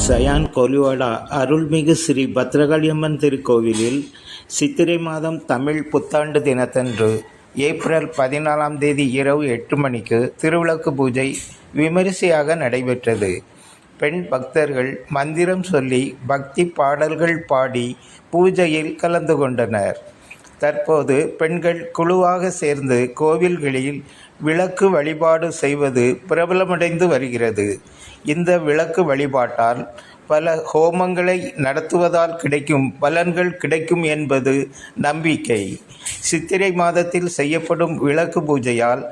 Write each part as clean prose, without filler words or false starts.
Cyan Koliwada அருள்மிகு ஸ்ரீ பத்ரகாளியம்மன் திருக்கோவிலில் சித்திரை மாதம் தமிழ் புத்தாண்டு தினத்தன்று ஏப்ரல் 14ஆம் தேதி இரவு 8 மணிக்கு திருவிளக்கு பூஜை விமரிசையாக நடைபெற்றது. பெண் பக்தர்கள் மந்திரம் சொல்லி பக்தி பாடல்கள் பாடி பூஜையில் கலந்து கொண்டனர். தற்போது பெண்கள் குழுவாக சேர்ந்து கோவில்களில் விளக்கு வழிபாடு செய்வது பிரபலமடைந்து வருகிறது. இந்த விளக்கு வழிபாட்டால் பல ஹோமங்களை நடத்துவதால் கிடைக்கும் பலன்கள் கிடைக்கும் என்பது நம்பிக்கை. சித்திரை மாதத்தில் செய்யப்படும் விளக்கு பூஜையால்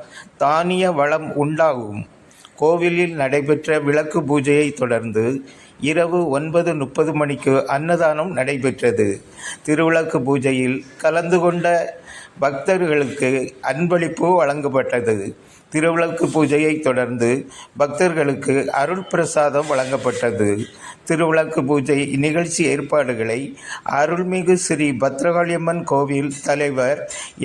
தானிய வளம் உண்டாகும். கோவிலில் நடைபெற்ற விளக்கு பூஜையை தொடர்ந்து இரவு 9:30 மணிக்கு அன்னதானம் நடைபெற்றது. திருவிளக்கு பூஜையில் கலந்து கொண்ட பக்தர்களுக்கு அன்பளிப்பு வழங்கப்பட்டது. திருவிளக்கு பூஜையை தொடர்ந்து பக்தர்களுக்கு அருள் பிரசாதம் வழங்கப்பட்டது. திருவிளக்கு பூஜை நிகழ்ச்சி ஏற்பாடுகளை அருள்மிகு ஸ்ரீ பத்ரகாளியம்மன் கோவில் தலைவர்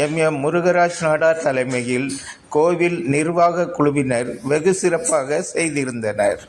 எம் முருகராஜ் நாடார் தலைமையில் கோவில் நிர்வாக குழுவினர் வெகு சிறப்பாக செய்திருந்தனர்.